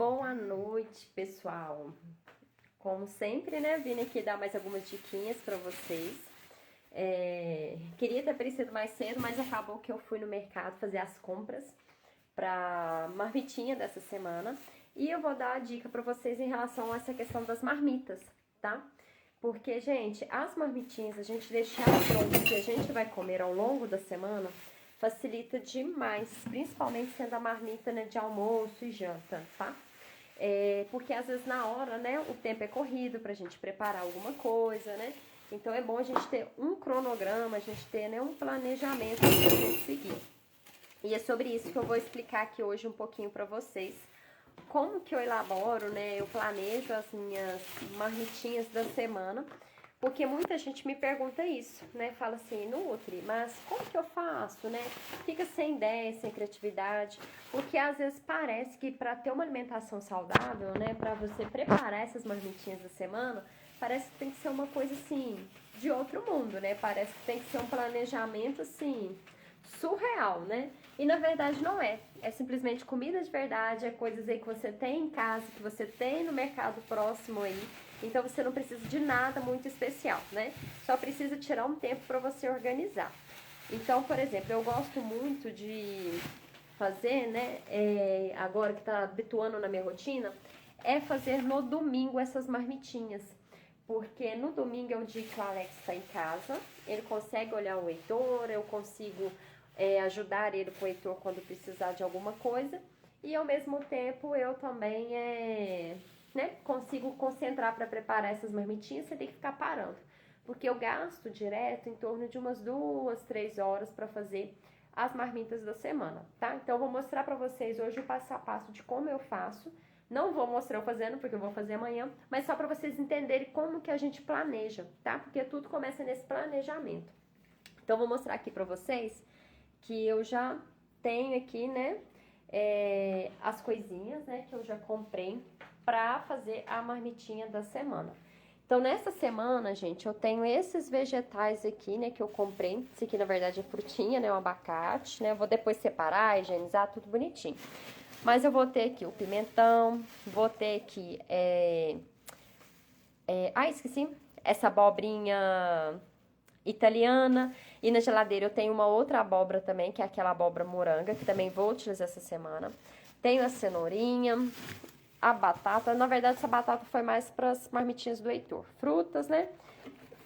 Boa noite, pessoal. Como sempre, né, vim aqui dar mais algumas diquinhas pra vocês. Queria ter aparecido mais cedo, mas acabou que eu fui no mercado fazer as compras pra marmitinha dessa semana. E eu vou dar a dica pra vocês em relação a essa questão das marmitas, tá? Porque, gente, as marmitinhas, a gente deixar pronto que a gente vai comer ao longo da semana, facilita demais, principalmente sendo a marmita, né, de almoço e janta, tá? Porque às vezes na hora, né, o tempo é corrido pra gente preparar alguma coisa, né? Então é bom a gente ter um cronograma, a gente ter, né, um planejamento pra gente seguir. E é sobre isso que eu vou explicar aqui hoje um pouquinho pra vocês. Como que eu elaboro, né, eu planejo as minhas marmitinhas da semana. Porque muita gente me pergunta isso, né? Fala assim, Nutri, mas como que eu faço, né? Fica sem ideia, sem criatividade. Porque às vezes parece que para ter uma alimentação saudável, né? Para você preparar essas marmitinhas da semana, parece que tem que ser uma coisa assim, de outro mundo, né? Parece que tem que ser um planejamento assim, surreal, né? E na verdade não é. É simplesmente comida de verdade, é coisas aí que você tem em casa, que você tem no mercado próximo aí. Então você não precisa de nada muito especial, né? Só precisa tirar um tempo para você organizar. Então, por exemplo, eu gosto muito de fazer, né? Agora que tá habituando na minha rotina, é fazer no domingo essas marmitinhas. Porque no domingo é o dia que o Alex está em casa, ele consegue olhar o Heitor, eu consigo ajudar ele com o Heitor quando precisar de alguma coisa. E ao mesmo tempo eu também né, consigo concentrar para preparar essas marmitinhas sem ter que ficar parando. Porque eu gasto direto em torno de umas 2, 3 horas para fazer as marmitas da semana, tá? Então eu vou mostrar para vocês hoje o passo a passo de como eu faço. Não vou mostrar eu fazendo, porque eu vou fazer amanhã, mas só para vocês entenderem como que a gente planeja, tá? Porque tudo começa nesse planejamento. Então, vou mostrar aqui para vocês que eu já tenho aqui, né, as coisinhas, né, que eu já comprei para fazer a marmitinha da semana. Então, nessa semana, gente, eu tenho esses vegetais aqui, né, que eu comprei. Esse aqui, na verdade, é frutinha, né, um abacate, né? Eu vou depois separar, higienizar, tudo bonitinho. Mas eu vou ter aqui o pimentão, vou ter aqui, esqueci, essa abobrinha italiana. E na geladeira eu tenho uma outra abóbora também, que é aquela abóbora moranga, que também vou utilizar essa semana. Tenho a cenourinha, a batata. Na verdade, essa batata foi mais para as marmitinhas do Heitor. Frutas, né?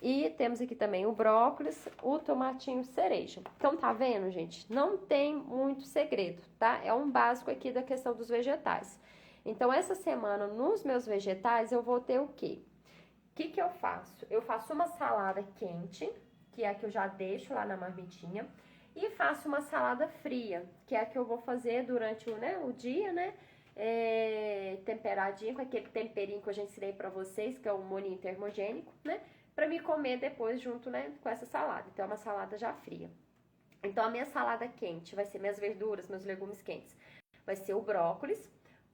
E temos aqui também o brócolis, o tomatinho cereja. Então, tá vendo, gente? Não tem muito segredo, tá? É um básico aqui da questão dos vegetais. Então, essa semana, nos meus vegetais, eu vou ter o quê? O que que eu faço? Eu faço uma salada quente, que é a que eu já deixo lá na marmitinha, e faço uma salada fria, que é a que eu vou fazer durante o dia, né? Temperadinho com aquele temperinho que eu já ensinei pra vocês, que é o molhinho termogênico, né? Pra me comer depois junto, né, com essa salada. Então, é uma salada já fria. Então, a minha salada quente vai ser minhas verduras, meus legumes quentes. Vai ser o brócolis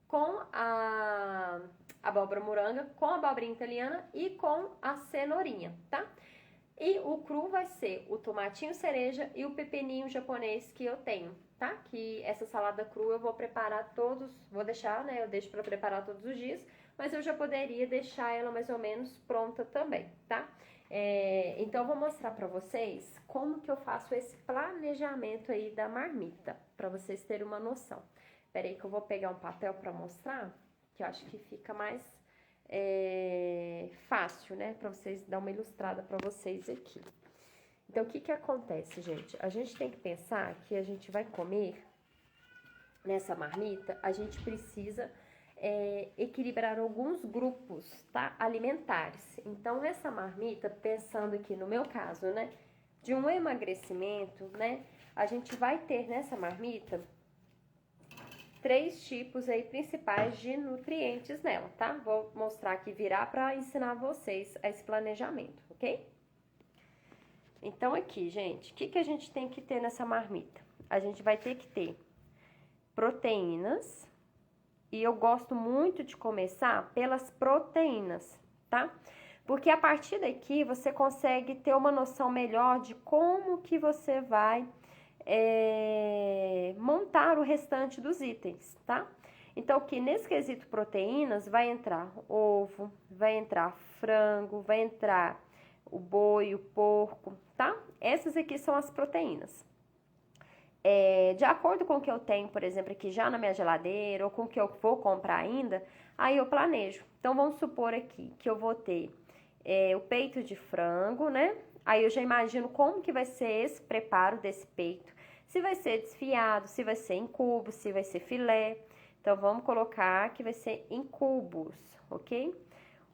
com a abóbora moranga, com a abobrinha italiana e com a cenourinha, tá? E o cru vai ser o tomatinho cereja e o pepininho japonês que eu tenho, tá? Que essa salada crua eu vou preparar vou deixar, né? Eu deixo pra preparar todos os dias, mas eu já poderia deixar ela mais ou menos pronta também, tá? Então, eu vou mostrar pra vocês como que eu faço esse planejamento aí da marmita, pra vocês terem uma noção. Pera aí que eu vou pegar um papel pra mostrar, que eu acho que fica mais fácil, né? Pra vocês dar uma ilustrada pra vocês aqui. Então, o que que acontece, gente? A gente tem que pensar que a gente vai comer nessa marmita, a gente precisa equilibrar alguns grupos, tá? Alimentares. Então, nessa marmita, pensando aqui no meu caso, né? De um emagrecimento, né? A gente vai ter nessa marmita 3 tipos aí principais de nutrientes nela, tá? Vou mostrar aqui, virar pra ensinar vocês esse planejamento, ok? Então, aqui, gente, o que que a gente tem que ter nessa marmita? A gente vai ter que ter proteínas, e eu gosto muito de começar pelas proteínas, tá? Porque a partir daqui você consegue ter uma noção melhor de como que você vai montar o restante dos itens, tá? Então, aqui nesse quesito proteínas, vai entrar ovo, vai entrar frango, vai entrar o boi, o porco, tá? Essas aqui são as proteínas. De acordo com o que eu tenho, por exemplo, aqui já na minha geladeira, ou com o que eu vou comprar ainda, aí eu planejo. Então, vamos supor aqui que eu vou ter o peito de frango, né? Aí eu já imagino como que vai ser esse preparo desse peito. Se vai ser desfiado, se vai ser em cubos, se vai ser filé. Então, vamos colocar que vai ser em cubos, ok?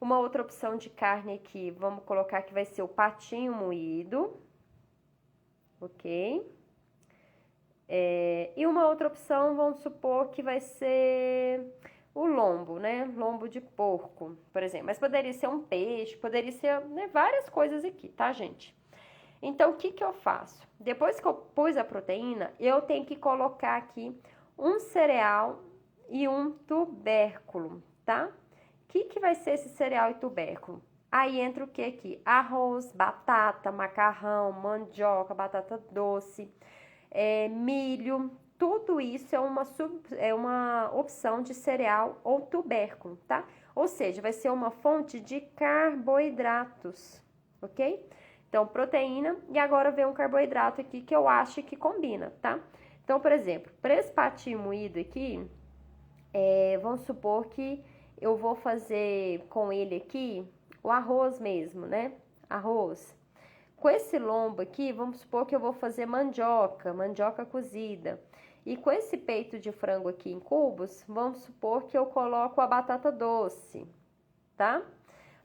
Uma outra opção de carne aqui, vamos colocar que vai ser o patinho moído, ok? E uma outra opção, vamos supor que vai ser o lombo, né? Lombo de porco, por exemplo. Mas poderia ser um peixe, poderia ser, né, várias coisas aqui, tá, gente? Então, o que que eu faço? Depois que eu pus a proteína, eu tenho que colocar aqui um cereal e um tubérculo, tá? O que que vai ser esse cereal e tubérculo? Aí entra o que aqui? Arroz, batata, macarrão, mandioca, batata doce, milho. Tudo isso é uma opção de cereal ou tubérculo, tá? Ou seja, vai ser uma fonte de carboidratos, ok? Então, proteína e agora vem um carboidrato aqui que eu acho que combina, tá? Então, por exemplo, para esse patinho moído aqui, vamos supor que eu vou fazer com ele aqui o arroz mesmo, né? Arroz. Com esse lombo aqui, vamos supor que eu vou fazer mandioca cozida. E com esse peito de frango aqui em cubos, vamos supor que eu coloco a batata doce, tá?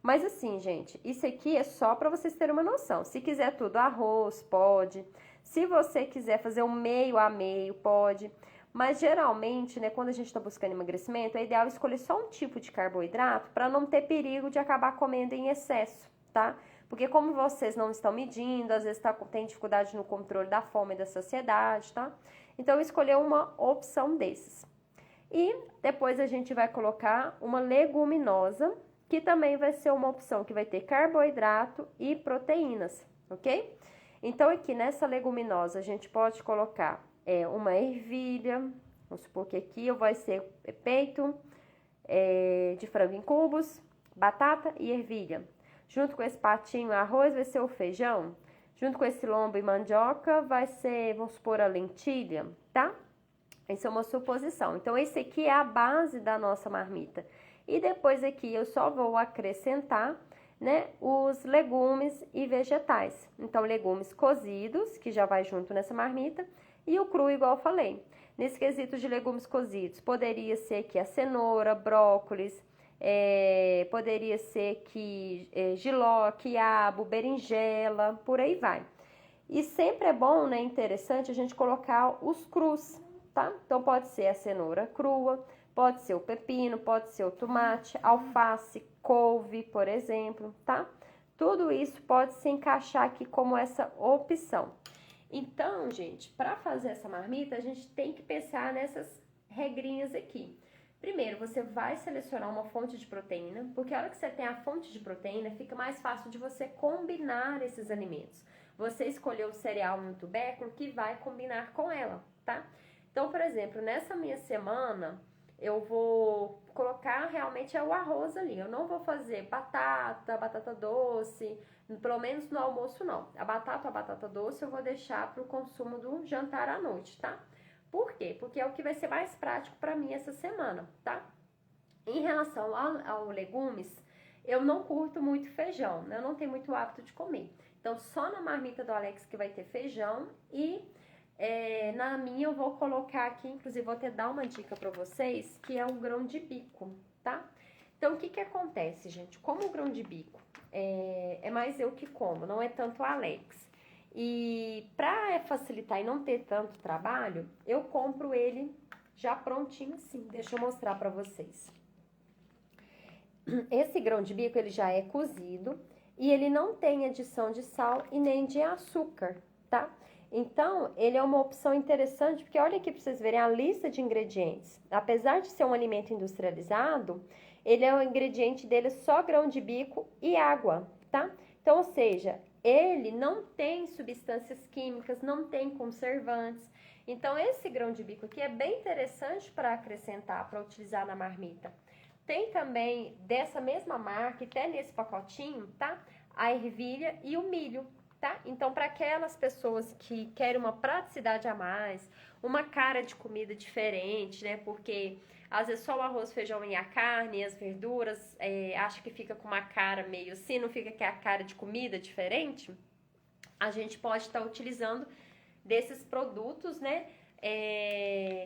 Mas assim, gente, isso aqui é só para vocês terem uma noção. Se quiser tudo arroz, pode. Se você quiser fazer um meio a meio, pode. Mas geralmente, né, quando a gente está buscando emagrecimento, é ideal escolher só um tipo de carboidrato para não ter perigo de acabar comendo em excesso, tá? Porque como vocês não estão medindo, às vezes tem dificuldade no controle da fome e da saciedade, tá? Então, escolher uma opção desses. E depois a gente vai colocar uma leguminosa, que também vai ser uma opção que vai ter carboidrato e proteínas, ok? Então, aqui nessa leguminosa, a gente pode colocar uma ervilha, vamos supor que aqui vai ser peito de frango em cubos, batata e ervilha. Junto com esse patinho arroz vai ser o feijão. Junto com esse lombo e mandioca vai ser, vamos supor, a lentilha, tá? Essa é uma suposição. Então, esse aqui é a base da nossa marmita. E depois aqui eu só vou acrescentar, né, os legumes e vegetais. Então, legumes cozidos, que já vai junto nessa marmita, e o cru, igual eu falei. Nesse quesito de legumes cozidos, poderia ser aqui a cenoura, brócolis, poderia ser que jiló, quiabo, berinjela, por aí vai. E sempre é bom, né, interessante a gente colocar os crus, tá? Então, pode ser a cenoura crua, pode ser o pepino, pode ser o tomate, alface, couve, por exemplo, tá? Tudo isso pode se encaixar aqui como essa opção. Então, gente, para fazer essa marmita, a gente tem que pensar nessas regrinhas aqui. Primeiro, você vai selecionar uma fonte de proteína, porque a hora que você tem a fonte de proteína, fica mais fácil de você combinar esses alimentos. Você escolheu o cereal no tubérculo que vai combinar com ela, tá? Então, por exemplo, nessa minha semana, eu vou colocar realmente o arroz ali. Eu não vou fazer batata doce, pelo menos no almoço não. A batata doce eu vou deixar para o consumo do jantar à noite, tá? Por quê? Porque é o que vai ser mais prático para mim essa semana, tá? Em relação ao legumes, eu não curto muito feijão, né? Eu não tenho muito hábito de comer. Então, só na marmita do Alex que vai ter feijão e na minha eu vou colocar aqui, inclusive vou até dar uma dica para vocês, que é o grão de bico, tá? Então, o que que acontece, gente? Como o grão de bico é mais eu que como, não é tanto o Alex. E para facilitar e não ter tanto trabalho, eu compro ele já prontinho assim. Deixa eu mostrar para vocês. Esse grão de bico, ele já é cozido e ele não tem adição de sal e nem de açúcar, tá? Então, ele é uma opção interessante, porque olha aqui para vocês verem a lista de ingredientes. Apesar de ser um alimento industrializado, ele é o ingrediente dele só grão de bico e água, tá? Então, ou seja, ele não tem substâncias químicas, não tem conservantes. Então, esse grão de bico aqui é bem interessante para acrescentar, para utilizar na marmita. Tem também, dessa mesma marca, até nesse pacotinho, tá? A ervilha e o milho, tá? Então, para aquelas pessoas que querem uma praticidade a mais, uma cara de comida diferente, né? Porque às vezes só o arroz, feijão e a carne e as verduras, acho que fica com uma cara meio assim, não fica que a cara de comida diferente. A gente pode estar utilizando desses produtos, né?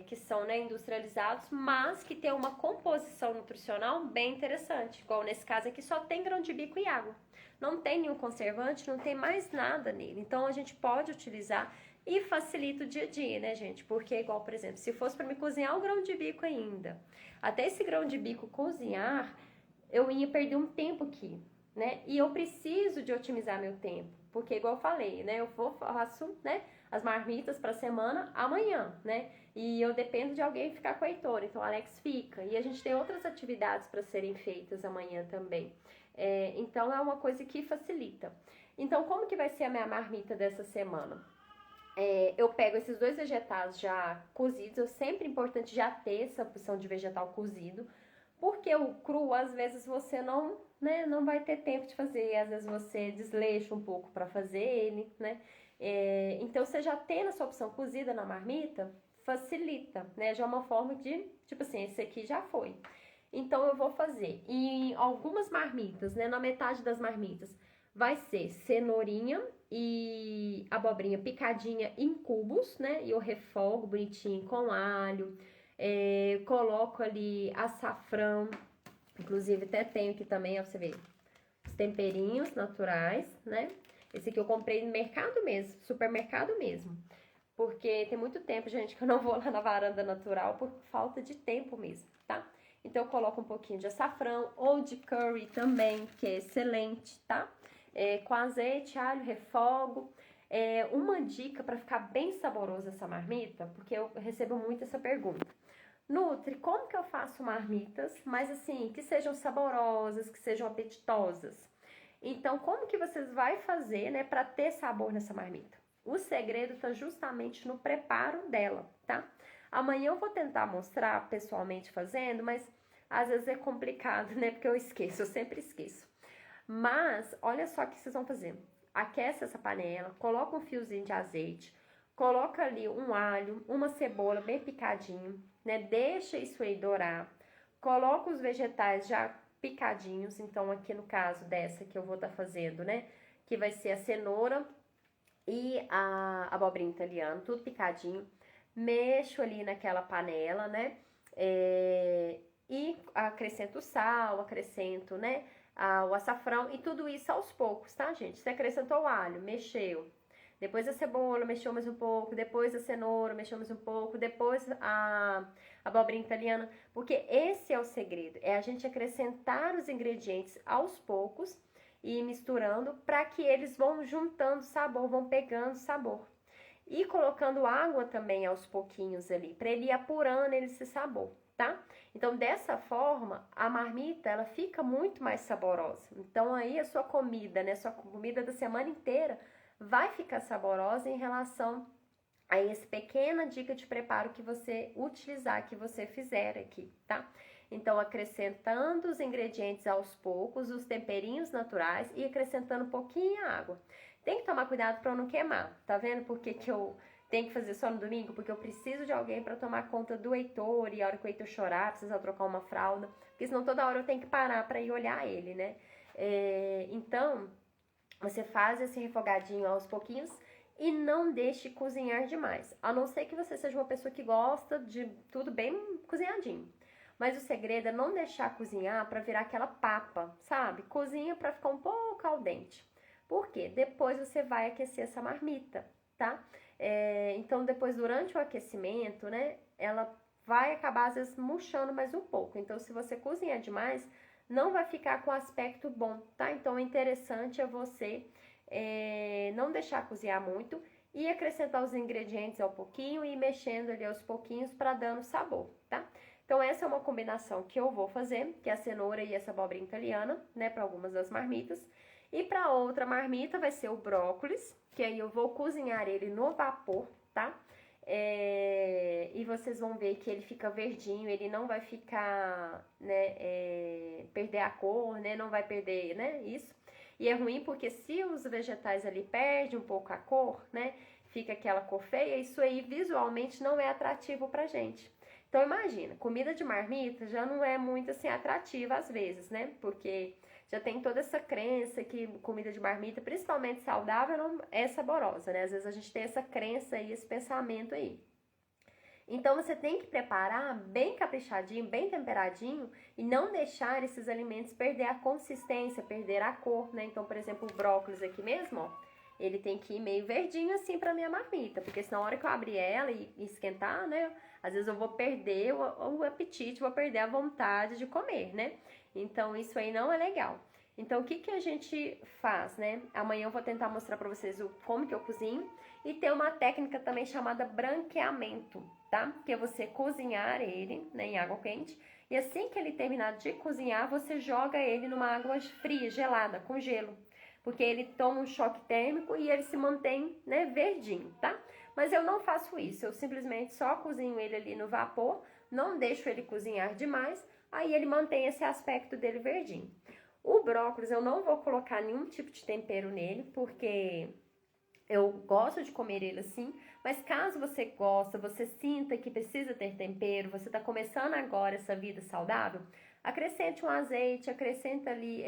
Que são, né, industrializados, mas que tem uma composição nutricional bem interessante. Igual nesse caso aqui, só tem grão de bico e água. Não tem nenhum conservante, não tem mais nada nele. Então, a gente pode utilizar e facilita o dia a dia, né, gente? Porque, igual, por exemplo, se fosse para me cozinhar o grão de bico ainda, até esse grão de bico cozinhar, eu ia perder um tempo aqui, né? E eu preciso de otimizar meu tempo. Porque, igual eu falei, né? Eu faço, né, as marmitas para semana amanhã, né? E eu dependo de alguém ficar com a Heitor, então o Alex fica. E a gente tem outras atividades para serem feitas amanhã também. Então é uma coisa que facilita. Então, como que vai ser a minha marmita dessa semana? Eu pego esses 2 vegetais já cozidos, é sempre importante já ter essa opção de vegetal cozido, porque o cru, às vezes, você não, né, não vai ter tempo de fazer, às vezes você desleixa um pouco para fazer ele, né? Então, você já tendo essa opção cozida na marmita, facilita, né? Já é uma forma de, tipo assim, esse aqui já foi. Então, eu vou fazer em algumas marmitas, né? Na metade das marmitas, vai ser cenourinha e abobrinha picadinha em cubos, né? E eu refogo bonitinho com alho, coloco ali açafrão, inclusive até tenho aqui também, ó, pra você ver, os temperinhos naturais, né? Esse aqui eu comprei no mercado mesmo, supermercado mesmo. Porque tem muito tempo, gente, que eu não vou lá na varanda natural por falta de tempo mesmo, tá? Então eu coloco um pouquinho de açafrão ou de curry também, que é excelente, tá? Com azeite, alho, refogo. Uma dica para ficar bem saborosa essa marmita, porque eu recebo muito essa pergunta. Nutri, como que eu faço marmitas, mas assim, que sejam saborosas, que sejam apetitosas? Então, como que vocês vai fazer, né, para ter sabor nessa marmita? O segredo está justamente no preparo dela, tá? Amanhã eu vou tentar mostrar pessoalmente fazendo, mas às vezes é complicado, né, porque eu esqueço, eu sempre esqueço. Mas, olha só o que vocês vão fazer. Aquece essa panela, coloca um fiozinho de azeite, coloca ali um alho, uma cebola bem picadinho, né? Deixa isso aí dourar. Coloca os vegetais já picadinhos, então aqui no caso dessa que eu vou estar fazendo, né? Que vai ser a cenoura e a abobrinha italiana, tudo picadinho. Mexo ali naquela panela, né? E acrescento sal, acrescento, né? O açafrão e tudo isso aos poucos, tá, gente? Você acrescentou o alho, mexeu. Depois a cebola, mexeu mais um pouco. Depois a cenoura, mexeu mais um pouco. Depois a abobrinha italiana. Porque esse é o segredo. É a gente acrescentar os ingredientes aos poucos e ir misturando para que eles vão juntando sabor, vão pegando sabor. E colocando água também aos pouquinhos ali, para ele ir apurando esse sabor, tá? Então, dessa forma, a marmita, ela fica muito mais saborosa. Então, aí a sua comida, né, sua comida da semana inteira vai ficar saborosa em relação a essa pequena dica de preparo que você utilizar, que você fizer aqui, tá? Então, acrescentando os ingredientes aos poucos, os temperinhos naturais e acrescentando um pouquinho a água. Tem que tomar cuidado para não queimar, tá vendo por que eu tenho que fazer só no domingo? Porque eu preciso de alguém para tomar conta do Heitor e a hora que o Heitor chorar, precisar trocar uma fralda, porque senão toda hora eu tenho que parar para ir olhar ele, né? Então, você faz esse refogadinho aos pouquinhos e não deixe cozinhar demais. A não ser que você seja uma pessoa que gosta de tudo bem cozinhadinho. Mas o segredo é não deixar cozinhar para virar aquela papa, sabe? Cozinha para ficar um pouco al dente. Por quê? Depois você vai aquecer essa marmita, tá? Então, depois, durante o aquecimento, né? Ela vai acabar, às vezes, murchando mais um pouco. Então, se você cozinhar demais, não vai ficar com aspecto bom, tá? Então, o interessante é você não deixar cozinhar muito e acrescentar os ingredientes ao pouquinho e ir mexendo ali aos pouquinhos para dando sabor, tá? Então, essa é uma combinação que eu vou fazer, que é a cenoura e essa abobrinha italiana, né? Para algumas das marmitas. E para outra marmita vai ser o brócolis, que aí eu vou cozinhar ele no vapor, tá? E vocês vão ver que ele fica verdinho, ele não vai ficar, né, perder a cor, né, não vai perder, né, isso. E é ruim porque se os vegetais ali perdem um pouco a cor, né, fica aquela cor feia, isso aí visualmente não é atrativo pra gente. Então imagina, comida de marmita já não é muito assim atrativa às vezes, né, porque já tem toda essa crença que comida de marmita, principalmente saudável, não é saborosa, né? Às vezes a gente tem essa crença e esse pensamento aí. Então você tem que preparar bem caprichadinho, bem temperadinho e não deixar esses alimentos perder a consistência, perder a cor, né? Então, por exemplo, o brócolis aqui mesmo, ó, ele tem que ir meio verdinho assim pra minha marmita, porque senão na hora que eu abrir ela e esquentar, né? Às vezes eu vou perder o apetite, vou perder a vontade de comer, né? Então isso aí não é legal. Então o que que a gente faz, né? Amanhã eu vou tentar mostrar pra vocês como que eu cozinho e tem uma técnica também chamada branqueamento, tá? Que é você cozinhar ele, né, em água quente e assim que ele terminar de cozinhar, você joga ele numa água fria, gelada, com gelo. Porque ele toma um choque térmico e ele se mantém, né, verdinho, tá? Mas eu não faço isso, eu simplesmente só cozinho ele ali no vapor, não deixo ele cozinhar demais, aí ele mantém esse aspecto dele verdinho. O brócolis eu não vou colocar nenhum tipo de tempero nele, porque eu gosto de comer ele assim, mas caso você gosta, você sinta que precisa ter tempero, você está começando agora essa vida saudável, acrescente um azeite, acrescenta ali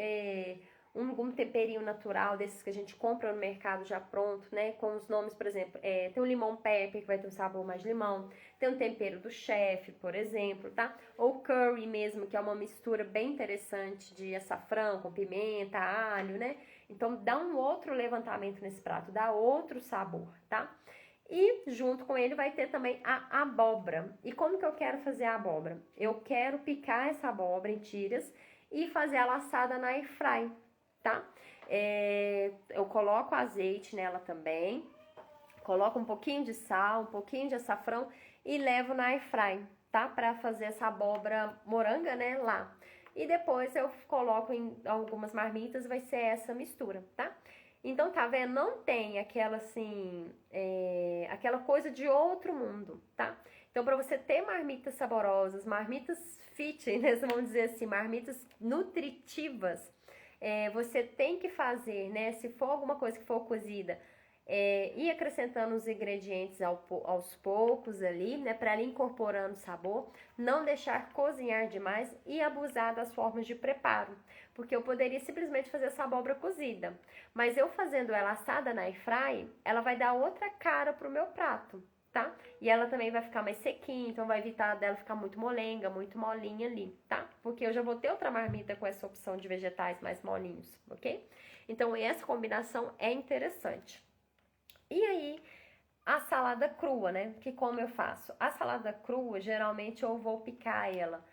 um temperinho natural desses que a gente compra no mercado já pronto, né? Com os nomes, por exemplo, tem o limão pepper, que vai ter um sabor mais de limão, tem o tempero do chefe, por exemplo, tá? Ou curry mesmo, que é uma mistura bem interessante de açafrão com pimenta, alho, né? Então dá um outro levantamento nesse prato, dá outro sabor, tá? E junto com ele vai ter também a abóbora. E como que eu quero fazer a abóbora? Eu quero picar essa abóbora em tiras e fazer ela assada na air fry, tá? Eu coloco azeite nela também, coloco um pouquinho de sal, um pouquinho de açafrão e levo na air fry, tá? Pra fazer essa abóbora moranga, né, lá. E depois eu coloco em algumas marmitas, vai ser essa mistura, tá? Então, tá vendo? Não tem aquela, assim, aquela coisa de outro mundo, tá? Então, pra você ter marmitas saborosas, marmitas fit, né? Vamos dizer assim, marmitas nutritivas, você tem que fazer, né? Se for alguma coisa que for cozida, ir acrescentando os ingredientes aos poucos ali, né, para ela incorporando sabor, não deixar cozinhar demais e abusar das formas de preparo, porque eu poderia simplesmente fazer essa abóbora cozida, mas eu fazendo ela assada na air fry, ela vai dar outra cara pro meu prato, tá? E ela também vai ficar mais sequinha, então vai evitar dela ficar muito molenga, muito molinha ali, tá? Porque eu já vou ter outra marmita com essa opção de vegetais mais molinhos, ok? Então essa combinação é interessante. E aí, a salada crua, né? Que como eu faço? A salada crua, geralmente eu vou picar ela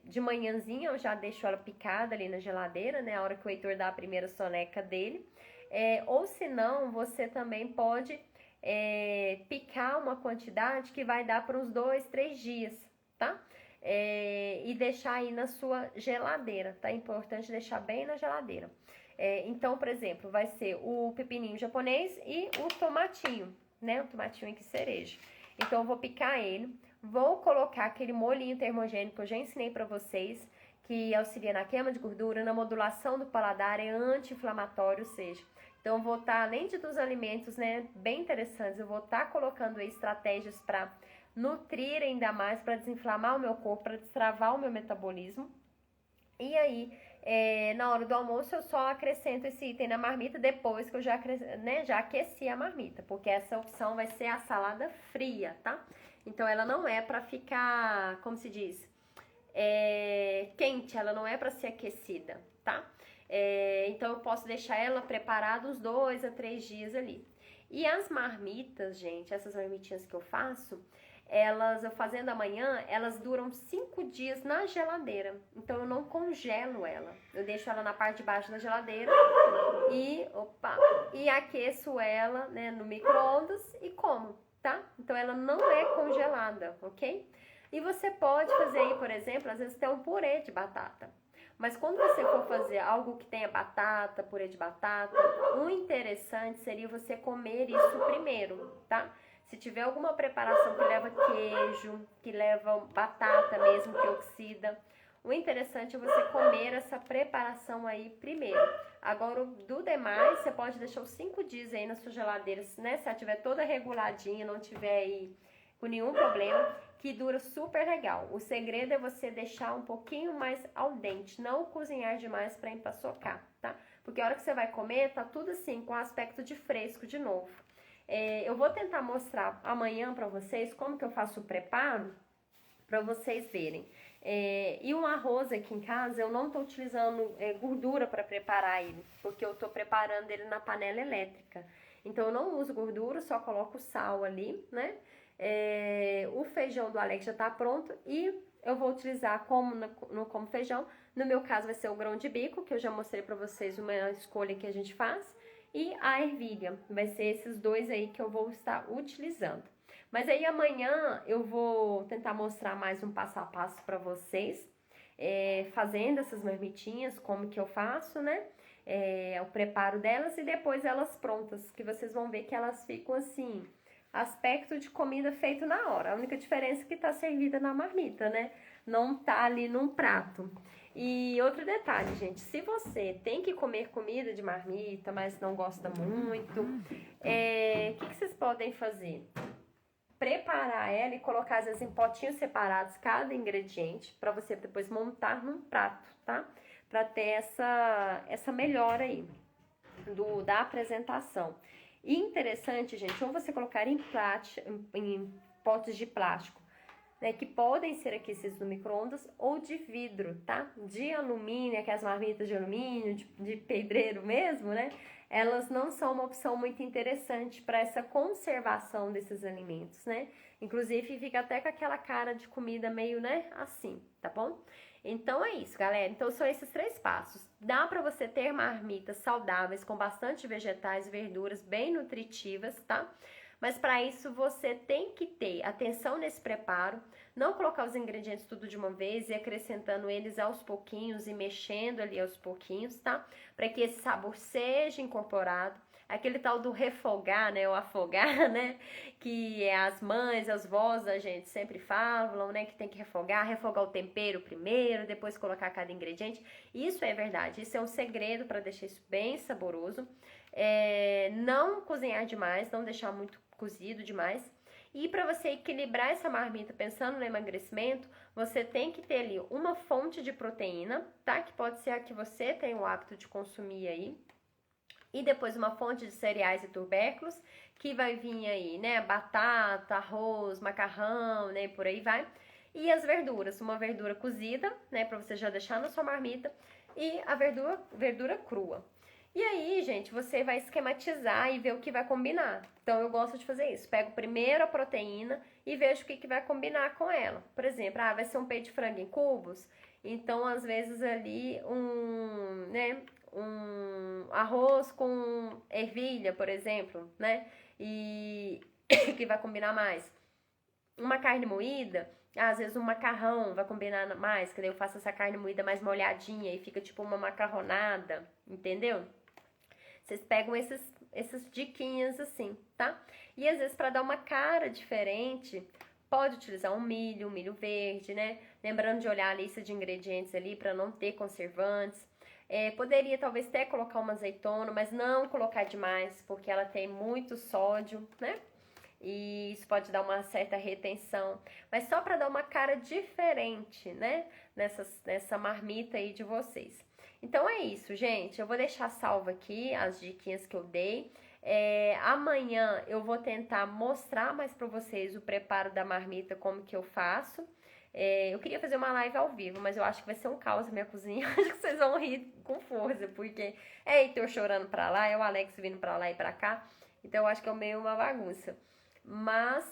de manhãzinha, eu já deixo ela picada ali na geladeira, né? A hora que o Heitor dá a primeira soneca dele. Ou se não, você também pode picar uma quantidade que vai dar para uns 2, 3 dias, tá? E deixar aí na sua geladeira, tá? É importante deixar bem na geladeira. Então, por exemplo, vai ser o pepininho japonês e o tomatinho, né? O tomatinho aqui cereja. Então, eu vou picar ele, vou colocar aquele molhinho termogênico que eu já ensinei pra vocês, que auxilia na queima de gordura, na modulação do paladar, é anti-inflamatório, ou seja, então eu vou estar, além dos alimentos, né, bem interessantes, eu vou estar colocando aí estratégias para nutrir ainda mais, para desinflamar o meu corpo, para destravar o meu metabolismo. E aí, na hora do almoço, eu só acrescento esse item na marmita depois que eu já aqueci a marmita, porque essa opção vai ser a salada fria, tá? Então, ela não é pra ficar, como se diz, quente, ela não é pra ser aquecida, tá? Então, eu posso deixar ela preparada uns 2 a 3 dias ali. E as marmitas, gente, essas marmitinhas que eu faço, eu fazendo amanhã, elas duram 5 dias na geladeira. Então eu não congelo ela. Eu deixo ela na parte de baixo da geladeira e aqueço ela, né, no micro-ondas e como, tá? Então ela não é congelada, ok? E você pode fazer aí, por exemplo, às vezes tem um purê de batata. Mas quando você for fazer algo que tenha batata, purê de batata, o interessante seria você comer isso primeiro, tá? Se tiver alguma preparação que leva queijo, que leva batata mesmo, que oxida, o interessante é você comer essa preparação aí primeiro. Agora, do demais, você pode deixar os 5 dias aí na sua geladeira, né? Se ela estiver toda reguladinha, não tiver aí com nenhum problema, que dura super legal. O segredo é você deixar um pouquinho mais al dente, não cozinhar demais para empaçocar, tá? Porque a hora que você vai comer, tá tudo assim, com aspecto de fresco de novo. Eu vou tentar mostrar amanhã para vocês como que eu faço o preparo, para vocês verem. E um arroz aqui em casa, eu não tô utilizando gordura para preparar ele, porque eu tô preparando ele na panela elétrica. Então eu não uso gordura, só coloco sal ali, né? O feijão do Alex já tá pronto e eu vou utilizar como feijão. No meu caso vai ser o grão de bico, que eu já mostrei pra vocês uma escolha que a gente faz. E a ervilha, vai ser esses dois aí que eu vou estar utilizando. Mas aí amanhã eu vou tentar mostrar mais um passo a passo pra vocês. Fazendo essas marmitinhas, como que eu faço, né? O preparo delas e depois elas prontas, que vocês vão ver que elas ficam assim, aspecto de comida feito na hora. A única diferença é que tá servida na marmita, né? Não tá ali num prato. E outro detalhe, gente, se você tem que comer comida de marmita, mas não gosta muito, o que vocês podem fazer? Preparar ela e colocar às vezes em potinhos separados cada ingrediente para você depois montar num prato, tá? Para ter essa melhora aí da apresentação. E interessante, gente, ou você colocar em potes de plástico, né, que podem ser aquecidos no micro-ondas, ou de vidro, tá? De alumínio, aquelas marmitas de alumínio, de pedreiro mesmo, né? Elas não são uma opção muito interessante para essa conservação desses alimentos, né? Inclusive fica até com aquela cara de comida meio, né, assim, tá bom? Então é isso, galera. Então são esses 3 passos. Dá para você ter marmitas saudáveis com bastante vegetais e verduras bem nutritivas, tá? Mas para isso você tem que ter atenção nesse preparo, não colocar os ingredientes tudo de uma vez e acrescentando eles aos pouquinhos e mexendo ali aos pouquinhos, tá? Para que esse sabor seja incorporado. Aquele tal do refogar, né, ou afogar, né, que as mães, as vós da gente sempre falam, né, que tem que refogar o tempero primeiro, depois colocar cada ingrediente. Isso é verdade, isso é um segredo para deixar isso bem saboroso. Não cozinhar demais, não deixar muito cozido demais. E para você equilibrar essa marmita pensando no emagrecimento, você tem que ter ali uma fonte de proteína, tá? Que pode ser a que você tem o hábito de consumir aí. E depois uma fonte de cereais e tubérculos, que vai vir aí, né? Batata, arroz, macarrão, né? Por aí vai. E as verduras, uma verdura cozida, né? Para você já deixar na sua marmita. E a verdura crua. E aí, gente, você vai esquematizar e ver o que vai combinar. Então, eu gosto de fazer isso. Pego primeiro a proteína e vejo o que vai combinar com ela. Por exemplo, vai ser um peito de frango em cubos. Então, às vezes, ali, um arroz com ervilha, por exemplo, né? E que vai combinar mais. Uma carne moída, às vezes um macarrão vai combinar mais, que daí eu faço essa carne moída mais molhadinha e fica tipo uma macarronada, entendeu? Vocês pegam essas diquinhas assim, tá? E às vezes para dar uma cara diferente, pode utilizar um milho verde, né? Lembrando de olhar a lista de ingredientes ali para não ter conservantes. Poderia talvez até colocar uma azeitona, mas não colocar demais, porque ela tem muito sódio, né? E isso pode dar uma certa retenção, mas só para dar uma cara diferente, né? Nessa marmita aí de vocês. Então é isso, gente. Eu vou deixar salvo aqui as diquinhas que eu dei. Amanhã eu vou tentar mostrar mais para vocês o preparo da marmita, como que eu faço. Eu queria fazer uma live ao vivo, mas eu acho que vai ser um caos na minha cozinha. Acho que vocês vão rir com força, porque é Heitor chorando pra lá, é o Alex vindo pra lá e pra cá. Então eu acho que é meio uma bagunça. Mas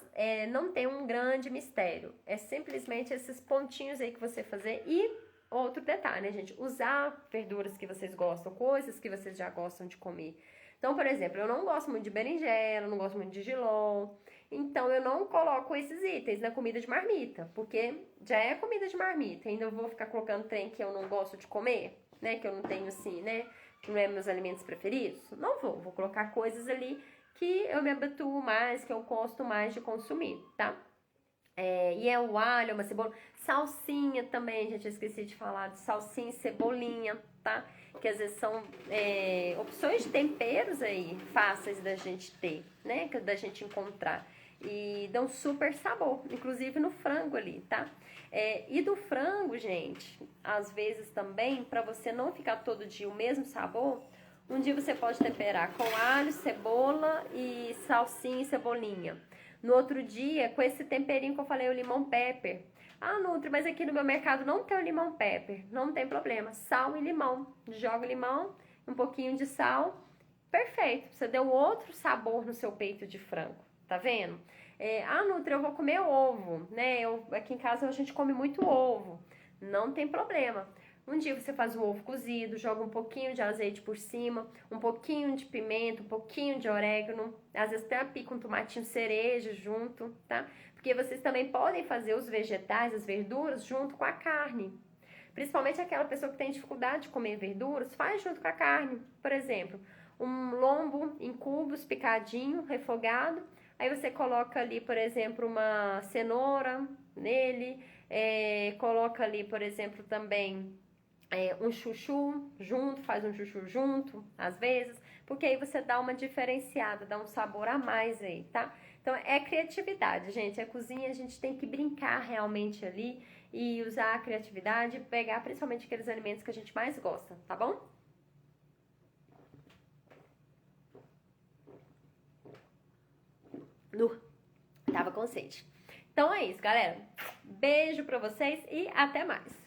não tem um grande mistério. É simplesmente esses pontinhos aí que você fazer. E outro detalhe, né, gente? Usar verduras que vocês gostam, coisas que vocês já gostam de comer. Então, por exemplo, eu não gosto muito de berinjela, não gosto muito de jiló. Então, eu não coloco esses itens na comida de marmita, porque já é comida de marmita. Ainda eu vou ficar colocando trem que eu não gosto de comer, né? Que eu não tenho assim, né? Que não é meus alimentos preferidos. Não vou colocar coisas ali que eu me habituo mais, que eu gosto mais de consumir, tá? E é o alho, uma cebola, salsinha também, gente, eu esqueci de falar de salsinha e cebolinha, tá? Que às vezes são opções de temperos aí fáceis da gente ter, né? Da gente encontrar. E dão super sabor, inclusive no frango ali, tá? E do frango, gente, às vezes também, pra você não ficar todo dia o mesmo sabor, um dia você pode temperar com alho, cebola e salsinha e cebolinha. No outro dia, com esse temperinho que eu falei, o limão pepper. Ah, Nutri, mas aqui no meu mercado não tem o limão pepper. Não tem problema. Sal e limão. Joga o limão, um pouquinho de sal. Perfeito. Você deu outro sabor no seu peito de frango. Tá vendo? Nutri, eu vou comer ovo, né? Aqui em casa a gente come muito ovo. Não tem problema. Um dia você faz o ovo cozido, joga um pouquinho de azeite por cima, um pouquinho de pimenta, um pouquinho de orégano, às vezes até pica um tomatinho cereja junto, tá? Porque vocês também podem fazer os vegetais, as verduras, junto com a carne. Principalmente aquela pessoa que tem dificuldade de comer verduras, faz junto com a carne. Por exemplo, um lombo em cubos, picadinho, refogado. Aí você coloca ali, por exemplo, uma cenoura nele, coloca ali, por exemplo, também um chuchu junto, faz um chuchu junto, às vezes, porque aí você dá uma diferenciada, dá um sabor a mais aí, tá? Então é criatividade, gente. A cozinha a gente tem que brincar realmente ali e usar a criatividade, pegar principalmente aqueles alimentos que a gente mais gosta, tá bom? Tava com sede. Então é isso, galera. Beijo pra vocês e até mais.